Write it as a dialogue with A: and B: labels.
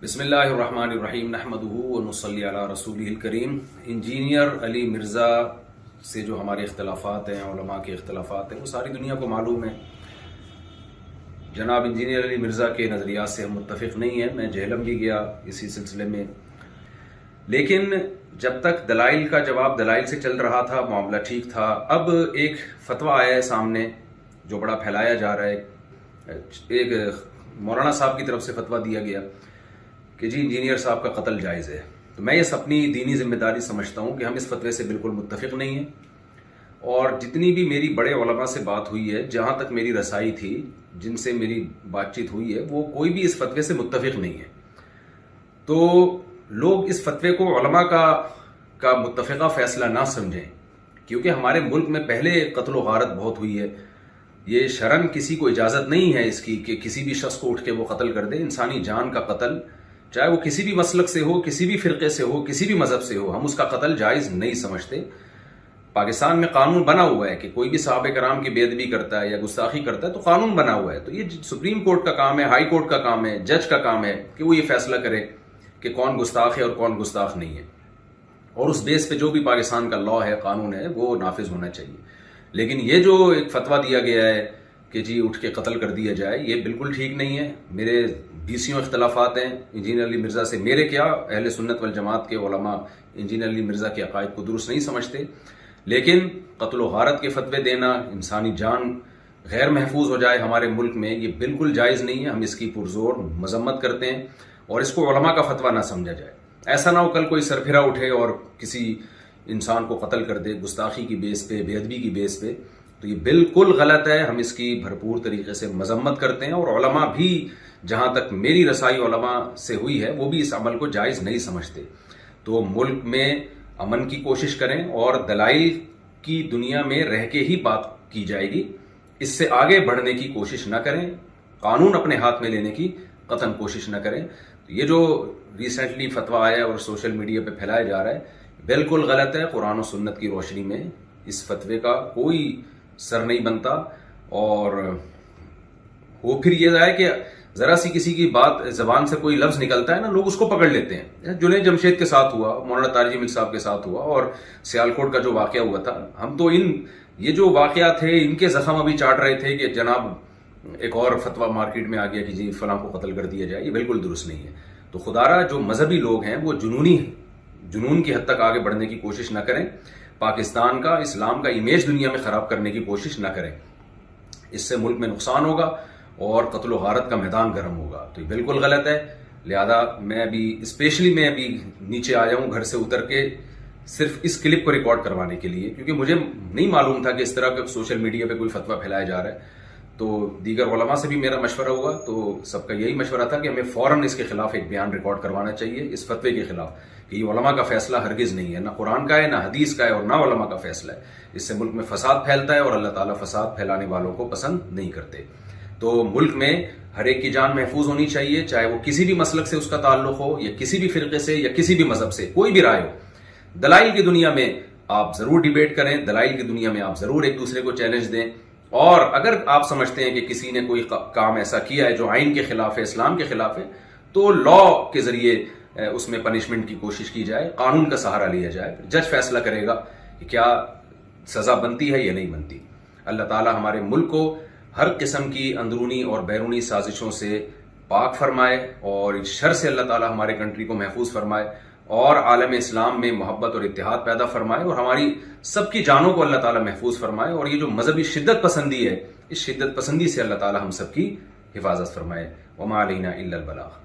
A: بسم اللہ الرحمن الرحیم نحمدہ ونصلی علی رسولہ الکریم۔ انجینئر علی مرزا سے جو ہمارے اختلافات ہیں، علماء کے اختلافات ہیں، وہ ساری دنیا کو معلوم ہے۔ جناب انجینئر علی مرزا کے نظریات سے ہم متفق نہیں ہیں، میں جہلم بھی گیا اسی سلسلے میں، لیکن جب تک دلائل کا جواب دلائل سے چل رہا تھا معاملہ ٹھیک تھا۔ اب ایک فتویٰ آیا ہے سامنے جو بڑا پھیلایا جا رہا ہے، ایک مولانا صاحب کی طرف سے فتویٰ دیا گیا کہ جی انجینئر صاحب کا قتل جائز ہے۔ تو میں اس اپنی دینی ذمہ داری سمجھتا ہوں کہ ہم اس فتوے سے بالکل متفق نہیں ہیں، اور جتنی بھی میری بڑے علماء سے بات ہوئی ہے، جہاں تک میری رسائی تھی، جن سے میری بات چیت ہوئی ہے، وہ کوئی بھی اس فتوے سے متفق نہیں ہے۔ تو لوگ اس فتوے کو علماء کا متفقہ فیصلہ نہ سمجھیں، کیونکہ ہمارے ملک میں پہلے قتل و غارت بہت ہوئی ہے۔ یہ شرعاً کسی کو اجازت نہیں ہے اس کی کہ کسی بھی شخص کو اٹھ کے وہ قتل کر دے۔ انسانی جان کا قتل، چاہے وہ کسی بھی مسلک سے ہو، کسی بھی فرقے سے ہو، کسی بھی مذہب سے ہو، ہم اس کا قتل جائز نہیں سمجھتے۔ پاکستان میں قانون بنا ہوا ہے کہ کوئی بھی صحابہ کرام کی بے ادبی کرتا ہے یا گستاخی کرتا ہے تو قانون بنا ہوا ہے۔ تو یہ سپریم کورٹ کا کام ہے، ہائی کورٹ کا کام ہے، جج کا کام ہے کہ وہ یہ فیصلہ کرے کہ کون گستاخ ہے اور کون گستاخ نہیں ہے، اور اس بیس پہ جو بھی پاکستان کا لا ہے، قانون ہے، وہ نافذ ہونا چاہیے۔ لیکن یہ جو ایک فتویٰ دیا گیا ہے کہ جی اٹھ کے قتل کر دیا جائے، یہ بالکل ٹھیک نہیں ہے۔ میرے 20 اختلافات ہیں انجینئر علی مرزا سے، میرے کیا، اہل سنت والجماعت کے علماء انجینئر علی مرزا کے عقائد کو درست نہیں سمجھتے، لیکن قتل و غارت کے فتوے دینا، انسانی جان غیر محفوظ ہو جائے ہمارے ملک میں، یہ بالکل جائز نہیں ہے۔ ہم اس کی پرزور مذمت کرتے ہیں، اور اس کو علماء کا فتویٰ نہ سمجھا جائے۔ ایسا نہ ہو کل کوئی سرپھرا اٹھے اور کسی انسان کو قتل کر دے گستاخی کی بیس پہ، بے ادبی کی بیس پہ، تو یہ بالکل غلط ہے۔ ہم اس کی بھرپور طریقے سے مذمت کرتے ہیں، اور علماء بھی، جہاں تک میری رسائی علماء سے ہوئی ہے، وہ بھی اس عمل کو جائز نہیں سمجھتے۔ تو ملک میں امن کی کوشش کریں، اور دلائل کی دنیا میں رہ کے ہی بات کی جائے گی، اس سے آگے بڑھنے کی کوشش نہ کریں، قانون اپنے ہاتھ میں لینے کی قطعاً کوشش نہ کریں۔ تو یہ جو ریسنٹلی فتویٰ آیا ہے اور سوشل میڈیا پہ پھیلایا جا رہا ہے، بالکل غلط ہے۔ قرآن و سنت کی روشنی میں اس فتوے کا کوئی سر نہیں بنتا، اور وہ پھر یہ ہے کہ ذرا سی کسی کی بات، زبان سے کوئی لفظ نکلتا ہے نا، لوگ اس کو پکڑ لیتے ہیں۔ جنید جمشید کے ساتھ ہوا، مولانا طارق جمیل صاحب کے ساتھ ہوا، اور سیالکوٹ کا جو واقعہ ہوا تھا، ہم تو یہ جو واقعات تھے، ان کے زخم ابھی چاٹ رہے تھے کہ جناب ایک اور فتویٰ مارکیٹ میں آ گیا کہ جی فلاں کو قتل کر دیا جائے۔ یہ بالکل درست نہیں ہے۔ تو خدارا جو مذہبی لوگ ہیں وہ جنون کی حد تک آگے بڑھنے کی کوشش نہ کریں، پاکستان کا، اسلام کا امیج دنیا میں خراب کرنے کی کوشش نہ کریں۔ اس سے ملک میں نقصان ہوگا اور قتل و غارت کا میدان گرم ہوگا۔ تو یہ بالکل غلط ہے۔ لہذا میں ابھی نیچے آیا ہوں گھر سے اتر کے، صرف اس کلپ کو ریکارڈ کروانے کے لیے، کیونکہ مجھے نہیں معلوم تھا کہ اس طرح کا سوشل میڈیا پہ کوئی فتویٰ پھیلایا جا رہا ہے۔ تو دیگر علماء سے بھی میرا مشورہ ہوا، تو سب کا یہی مشورہ تھا کہ ہمیں فوراً اس کے خلاف ایک بیان ریکارڈ کروانا چاہیے، اس فتوے کے خلاف، کہ یہ علماء کا فیصلہ ہرگز نہیں ہے، نہ قرآن کا ہے، نہ حدیث کا ہے، اور نہ علماء کا فیصلہ ہے۔ اس سے ملک میں فساد پھیلتا ہے، اور اللہ تعالیٰ فساد پھیلانے والوں کو پسند نہیں کرتے۔ تو ملک میں ہر ایک کی جان محفوظ ہونی چاہیے، چاہے وہ کسی بھی مسلک سے اس کا تعلق ہو، یا کسی بھی فرقے سے، یا کسی بھی مذہب سے، کوئی بھی رائے ہو۔ دلائل کی دنیا میں آپ ضرور ڈیبیٹ کریں، دلائل کی دنیا میں آپ ضرور ایک دوسرے کو چیلنج دیں، اور اگر آپ سمجھتے ہیں کہ کسی نے کوئی کام ایسا کیا ہے جو آئین کے خلاف ہے، اسلام کے خلاف ہے، تو لا کے ذریعے اس میں پنشمنٹ کی کوشش کی جائے، قانون کا سہارا لیا جائے، جج فیصلہ کرے گا کہ کیا سزا بنتی ہے یا نہیں بنتی۔ اللہ تعالی ہمارے ملک کو ہر قسم کی اندرونی اور بیرونی سازشوں سے پاک فرمائے، اور اس شر سے اللہ تعالی ہمارے کنٹری کو محفوظ فرمائے، اور عالم اسلام میں محبت اور اتحاد پیدا فرمائے، اور ہماری سب کی جانوں کو اللہ تعالی محفوظ فرمائے، اور یہ جو مذہبی شدت پسندی ہے، اس شدت پسندی سے اللہ تعالی ہم سب کی حفاظت فرمائے۔ وما علینا الا البلاغ۔